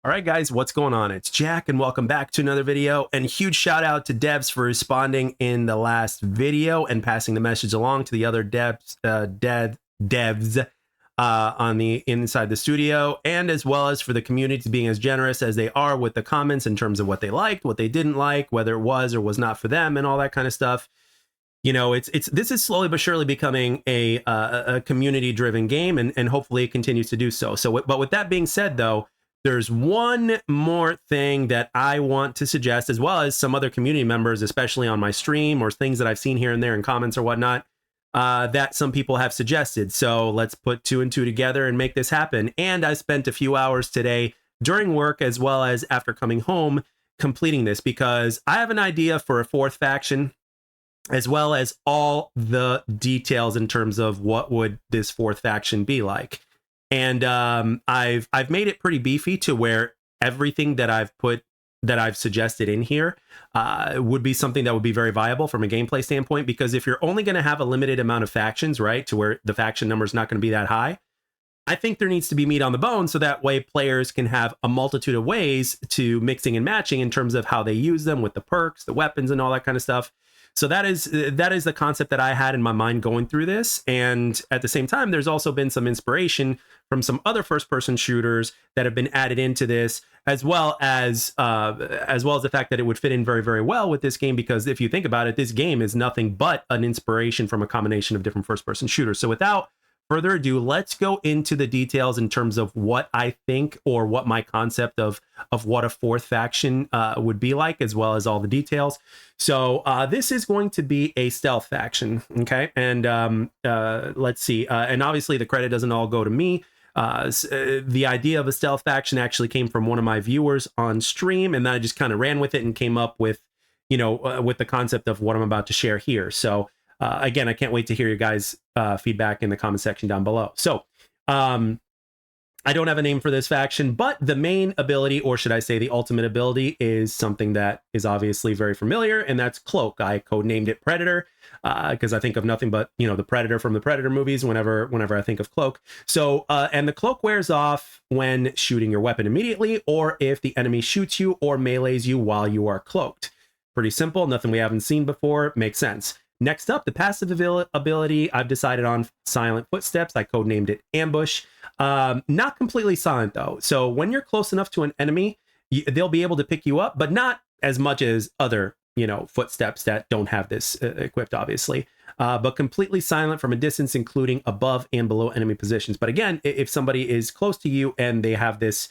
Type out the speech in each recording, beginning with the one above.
All right, guys, what's going on? It's Jack, and welcome back to another video. And huge shout out to Devs for responding in the last video and passing the message along to the other devs on the inside the studio, and as well as for the community being as generous as they are with the comments in terms of what they liked, what they didn't like, whether it was or was not for them, and all that kind of stuff. You know, this is slowly but surely becoming a community driven game, and hopefully it continues to do so. But with that being said, though, there's one more thing that I want to suggest, as well as some other community members, especially on my stream or things that I've seen here and there in comments or whatnot, that some people have suggested. So let's put two and two together and make this happen. And I spent a few hours today during work, as well as after coming home, completing this, because I have an idea for a fourth faction, as well as all the details in terms of what would this fourth faction be like. And I've made it pretty beefy to where everything that I've suggested in here would be something that would be very viable from a gameplay standpoint. Because if you're only going to have a limited amount of factions, right, to where the faction number is not going to be that high, I think there needs to be meat on the bone, so that way players can have a multitude of ways to mixing and matching in terms of how they use them with the perks, the weapons, and all that kind of stuff. So that is the concept that I had in my mind going through this. And at the same time, there's also been some inspiration from some other first-person shooters that have been added into this, as well as the fact that it would fit in very, very well with this game. Because if you think about it, this game is nothing but an inspiration from a combination of different first-person shooters. So without further ado, let's go into the details in terms of what I think, or what my concept of what a fourth faction would be like, as well as all the details. So this is going to be a stealth faction, okay? And let's see. And obviously the credit doesn't all go to me. The idea of a stealth faction actually came from one of my viewers on stream, and then I just kind of ran with it and came up with, with the concept of what I'm about to share here. So again, I can't wait to hear your guys' feedback in the comment section down below. So I don't have a name for this faction, but the main ability, or should I say the ultimate ability, is something that is obviously very familiar, and that's Cloak. I codenamed it Predator because I think of nothing but, the Predator from the Predator movies whenever I think of Cloak. So, and the Cloak wears off when shooting your weapon immediately, or if the enemy shoots you or melees you while you are cloaked. Pretty simple, nothing we haven't seen before, makes sense. Next up, the passive ability, I've decided on Silent Footsteps. I codenamed it Ambush. Not completely silent, though. So when you're close enough to an enemy, they'll be able to pick you up, but not as much as other, footsteps that don't have this equipped, obviously. But completely silent from a distance, including above and below enemy positions. But again, if somebody is close to you and they have this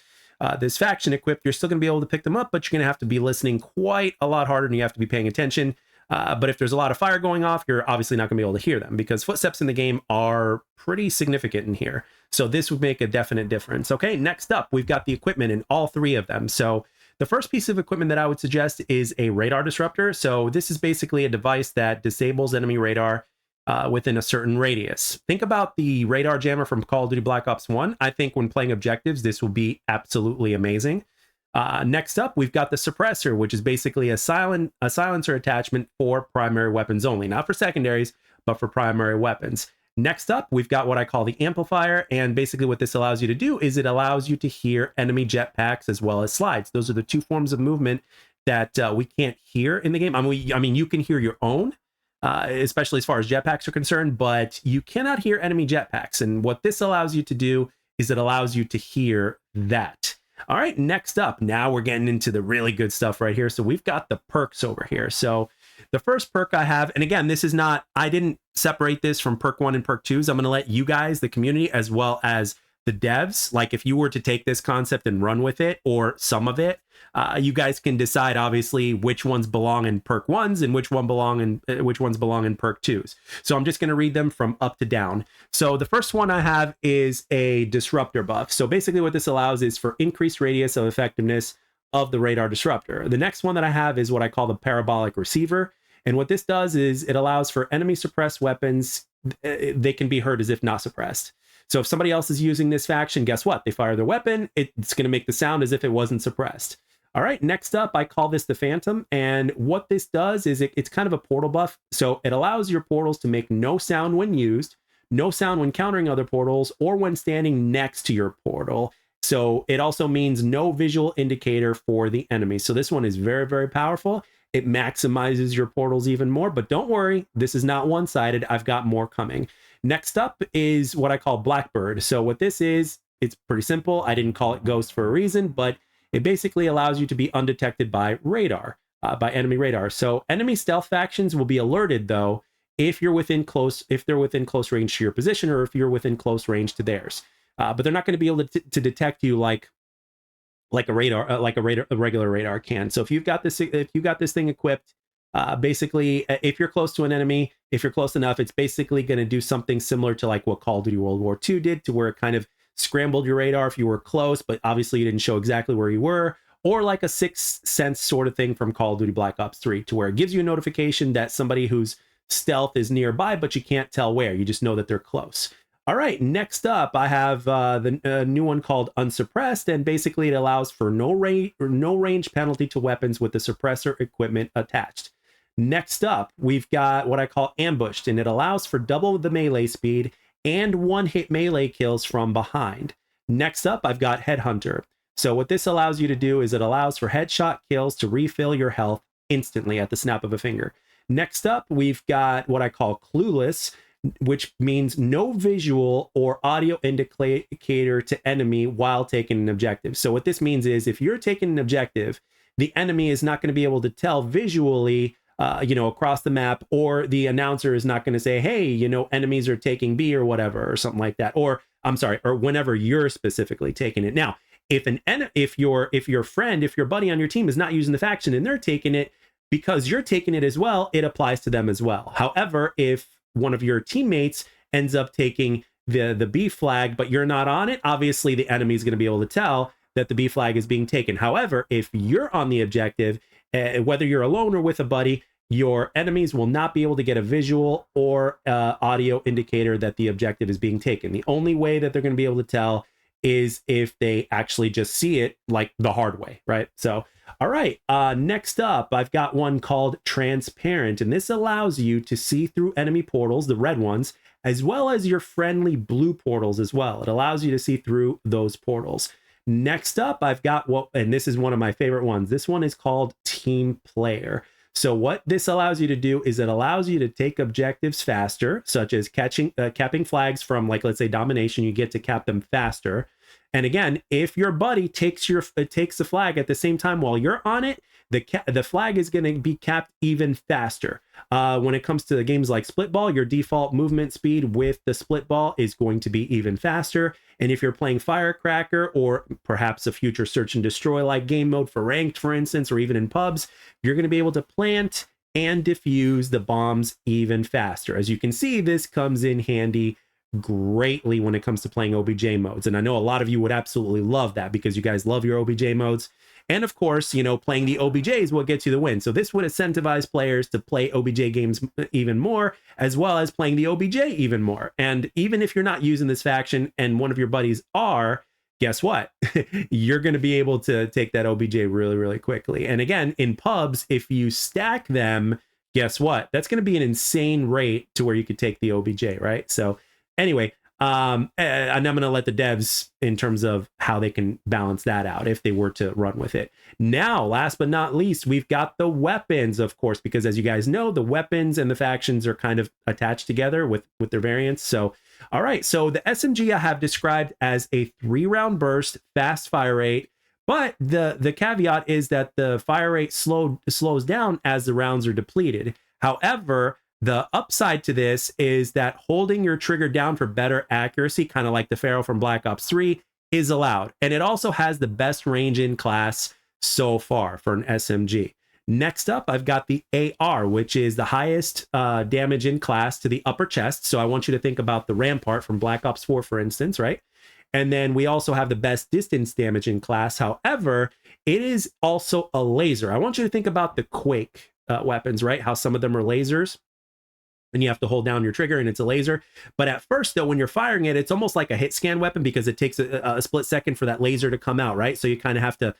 faction equipped, you're still going to be able to pick them up, but you're going to have to be listening quite a lot harder, and you have to be paying attention. But if there's a lot of fire going off, you're obviously not going to be able to hear them, because footsteps in the game are pretty significant in here. So this would make a definite difference. Okay, next up, we've got the equipment in all three of them. So the first piece of equipment that I would suggest is a radar disruptor. So this is basically a device that disables enemy radar within a certain radius. Think about the radar jammer from Call of Duty Black Ops 1. I think when playing objectives, this will be absolutely amazing. Next up, we've got the suppressor, which is basically a silencer attachment for primary weapons only, not for secondaries, but for primary weapons. Next up, we've got what I call the amplifier, and basically what this allows you to do is it allows you to hear enemy jetpacks as well as slides. Those are the two forms of movement that we can't hear in the game. I mean, you can hear your own, especially as far as jetpacks are concerned, but you cannot hear enemy jetpacks. And what this allows you to do is it allows you to hear that. All right, next up, now we're getting into the really good stuff right here. So we've got the perks over here. So the first perk I have, and again, this is not, I didn't separate this from perk 1 and perk 2. So I'm going to let you guys, the community, as well as the devs, like if you were to take this concept and run with it, or some of it, you guys can decide obviously which ones belong in perk 1s and which ones belong in perk 2s. So I'm just going to read them from up to down. So the first one I have is a disruptor buff. So basically what this allows is for increased radius of effectiveness of the radar disruptor. The next one that I have is what I call the parabolic receiver. And what this does is it allows for enemy suppressed weapons, they can be heard as if not suppressed. So if somebody else is using this faction, guess what? They fire their weapon, it's going to make the sound as if it wasn't suppressed. All right, next up, I call this the Phantom. And what this does is it's kind of a portal buff. So it allows your portals to make no sound when used, no sound when countering other portals, or when standing next to your portal. So it also means no visual indicator for the enemy. So this one is very, very powerful. It maximizes your portals even more, but don't worry, this is not one-sided. I've got more coming. Next up is what I call Blackbird. So what this is, it's pretty simple. I didn't call it Ghost for a reason, but it basically allows you to be undetected by radar, by enemy radar. So enemy stealth factions will be alerted though if they're within close range to your position, or if you're within close range to theirs. But they're not going to be able to detect you like a regular radar can. So if you've got this thing equipped, basically, if you're close to an enemy, if you're close enough, it's basically going to do something similar to like what Call of Duty World War II did, to where it kind of scrambled your radar if you were close, but obviously you didn't show exactly where you were, or like a Sixth Sense sort of thing from Call of Duty Black Ops 3, to where it gives you a notification that somebody whose stealth is nearby, but you can't tell where. You just know that they're close. All right, next up, I have the new one called Unsuppressed, and basically it allows for no range penalty to weapons with the suppressor equipment attached. Next up, we've got what I call Ambushed, and it allows for double the melee speed and one-hit melee kills from behind. Next up, I've got Headhunter. So what this allows you to do is it allows for headshot kills to refill your health instantly at the snap of a finger. Next up, we've got what I call Clueless, which means no visual or audio indicator to enemy while taking an objective. So what this means is if you're taking an objective, the enemy is not going to be able to tell visually, across the map, or the announcer is not going to say, hey, enemies are taking B or whatever, or something like that. Or whenever you're specifically taking it. Now, if your friend, if your buddy on your team is not using the faction and they're taking it because you're taking it as well, it applies to them as well. However, if one of your teammates ends up taking the B flag, but you're not on it, obviously the enemy is going to be able to tell that the B flag is being taken. However, if you're on the objective, whether you're alone or with a buddy, your enemies will not be able to get a visual or audio indicator that the objective is being taken. The only way that they're going to be able to tell is if they actually just see it like the hard way, right? So, all right, next up, I've got one called Transparent, and this allows you to see through enemy portals, the red ones, as well as your friendly blue portals as well. It allows you to see through those portals. Next up, I've got and this is one of my favorite ones. This one is called Team Player. So what this allows you to do is it allows you to take objectives faster, such as capping flags from, like, let's say domination. You get to cap them faster. And again, if your buddy takes the flag at the same time while you're on it, the flag is going to be capped even faster. When it comes to the games like split ball, your default movement speed with the split ball is going to be even faster. And if you're playing Firecracker, or perhaps a future search and destroy like game mode for ranked, for instance, or even in pubs, you're going to be able to plant and defuse the bombs even faster. As you can see, this comes in handy greatly when it comes to playing OBJ modes. And I know a lot of you would absolutely love that because you guys love your OBJ modes. And of course, playing the OBJ is what gets you the win. So this would incentivize players to play OBJ games even more, as well as playing the OBJ even more. And even if you're not using this faction and one of your buddies are, guess what? You're going to be able to take that OBJ really, really quickly. And again, in pubs, if you stack them, guess what? That's going to be an insane rate to where you could take the OBJ, right? So anyway, and I'm going to let the devs in terms of how they can balance that out if they were to run with it. Now, last but not least, we've got the weapons, of course, because as you guys know, the weapons and the factions are kind of attached together with their variants. So, all right. So the SMG I have described as a 3-round burst, fast fire rate, but the caveat is that the fire rate slows down as the rounds are depleted. However, the upside to this is that holding your trigger down for better accuracy, kind of like the Pharaoh from Black Ops 3, is allowed. And it also has the best range in class so far for an SMG. Next up, I've got the AR, which is the highest damage in class to the upper chest. So I want you to think about the Rampart from Black Ops 4, for instance, right? And then we also have the best distance damage in class. However, it is also a laser. I want you to think about the Quake weapons, right? How some of them are lasers, and you have to hold down your trigger and it's a laser. But at first though, when you're firing it, it's almost like a hit scan weapon because it takes a split second for that laser to come out, right? So you kind of have to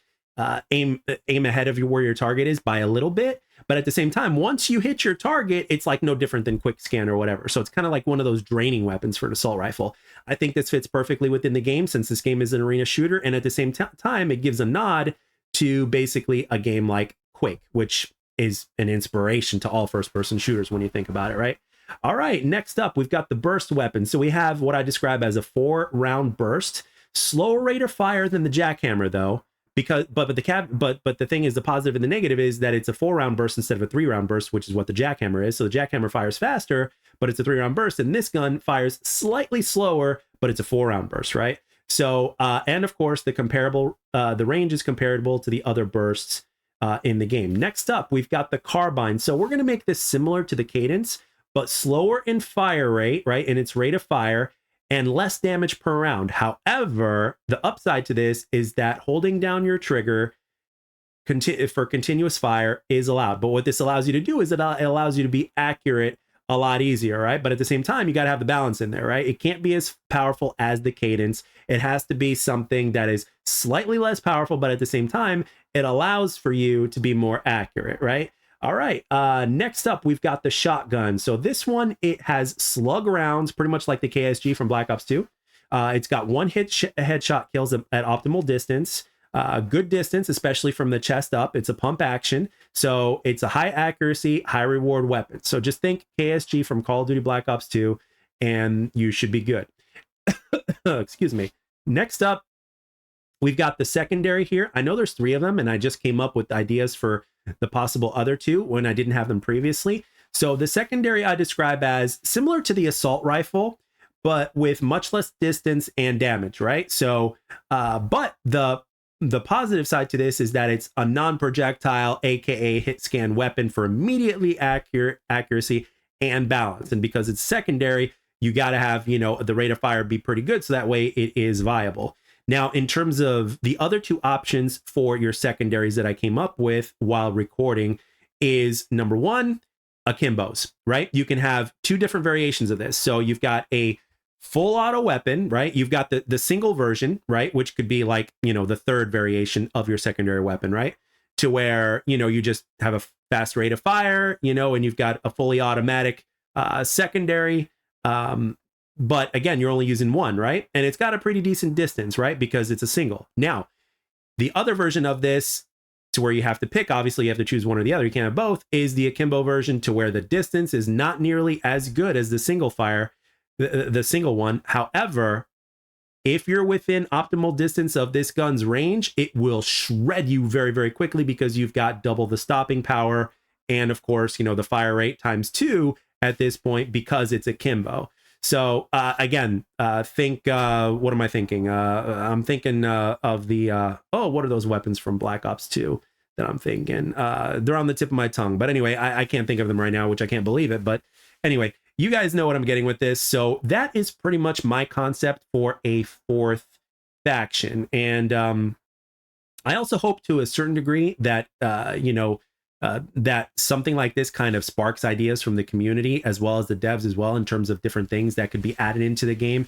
aim ahead of where your target is by a little bit. But at the same time, once you hit your target, it's like no different than quick scan or whatever. So it's kind of like one of those draining weapons for an assault rifle. I think this fits perfectly within the game since this game is an arena shooter. And at the same time, it gives a nod to basically a game like Quake, which is an inspiration to all first-person shooters when you think about it, right? All right, next up, we've got the burst weapon. So we have what I describe as a 4-round burst. Slower rate of fire than the jackhammer, though. Because but the thing is, the positive and the negative is that it's a 4-round burst instead of a 3-round burst, which is what the jackhammer is. So the jackhammer fires faster, but it's a 3-round burst, and this gun fires slightly slower, but it's a 4-round burst, right? So and of course the range is comparable to the other bursts in the game. Next up, we've got the carbine. So we're going to make this similar to the cadence, but slower in fire rate, right? In its rate of fire, and less damage per round. However, the upside to this is that holding down your trigger for continuous fire is allowed. But what this allows you to do is it allows you to be accurate a lot easier, right? But at the same time, you got to have the balance in there, right? It can't be as powerful as the cadence. It has to be something that is slightly less powerful, but at the same time, it allows for you to be more accurate, right? All right, next up, we've got the shotgun. So this one, it has slug rounds, pretty much like the KSG from Black Ops 2. It's got one headshot kills at optimal distance, good distance, especially from the chest up. It's a pump action, so it's a high accuracy, high reward weapon. So just think KSG from Call of Duty Black Ops 2, and you should be good. Excuse me. Next up, we've got the secondary here. I know there's 3 of them, and I just came up with ideas for the possible other 2 when I didn't have them previously. So the secondary I describe as similar to the assault rifle, but with much less distance and damage, right? So, but the positive side to this is that it's a non-projectile, aka hit scan weapon for immediately accuracy and balance. And because it's secondary, you got to have, the rate of fire be pretty good, so that way it is viable. Now, in terms of the other 2 options for your secondaries that I came up with while recording is number 1, akimbos, right? You can have 2 different variations of this. So you've got a full auto weapon, right? You've got the single version, right? Which could be like, the 3rd variation of your secondary weapon, right? To where, you just have a fast rate of fire, and you've got a fully automatic secondary. But again, you're only using 1, right? And it's got a pretty decent distance, right? Because it's a single. Now, the other version of this, to where you have to pick, obviously you have to choose one or the other, you can't have both, is the akimbo version, to where the distance is not nearly as good as the single fire, the single one. However, if you're within optimal distance of this gun's range, it will shred you very, very quickly because you've got double the stopping power. And of course, the fire rate times 2 at this point because it's akimbo. So again, think, what am I thinking? I'm thinking of the, what are those weapons from Black Ops 2 that I'm thinking? They're on the tip of my tongue. But anyway, I can't think of them right now, which I can't believe it. But anyway, you guys know what I'm getting with this. So that is pretty much my concept for a 4th faction. And I also hope to a certain degree that, that something like this kind of sparks ideas from the community as well as the devs as well, in terms of different things that could be added into the game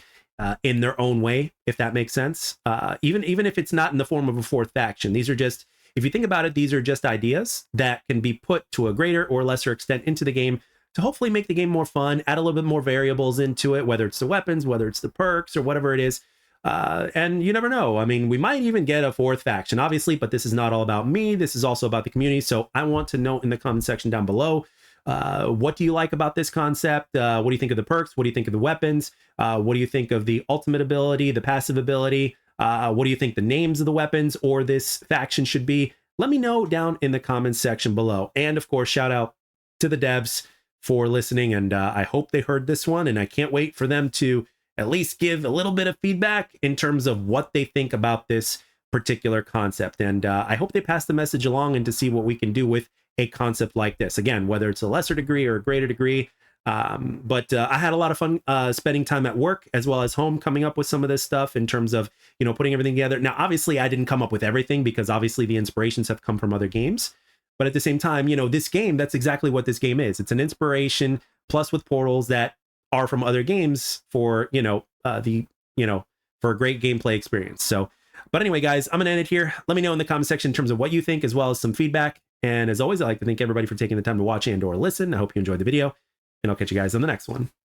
in their own way, if that makes sense. Even if it's not in the form of a 4th faction, these are just, if you think about it, these are just ideas that can be put to a greater or lesser extent into the game to hopefully make the game more fun, add a little bit more variables into it, whether it's the weapons, whether it's the perks or whatever it is. And you never know. I mean, we might even get a 4th faction, obviously, but this is not all about me. This is also about the community. So I want to know in the comment section down below, what do you like about this concept? What do you think of the perks? What do you think of the weapons? What do you think of the ultimate ability, the passive ability? What do you think the names of the weapons or this faction should be? Let me know down in the comments section below. And of course, shout out to the devs for listening. And I hope they heard this one, and I can't wait for them to at least give a little bit of feedback in terms of what they think about this particular concept. And I hope they pass the message along and to see what we can do with a concept like this. Again, whether it's a lesser degree or a greater degree. But I had a lot of fun spending time at work as well as home coming up with some of this stuff in terms of, putting everything together. Now, obviously, I didn't come up with everything because obviously the inspirations have come from other games. But at the same time, this game, that's exactly what this game is. It's an inspiration plus with portals that are from other games for, for a great gameplay experience. So, But anyway, guys, I'm going to end it here. Let me know in the comment section in terms of what you think, as well as some feedback. And as always, I'd like to thank everybody for taking the time to watch and or listen. I hope you enjoyed the video, and I'll catch you guys on the next one.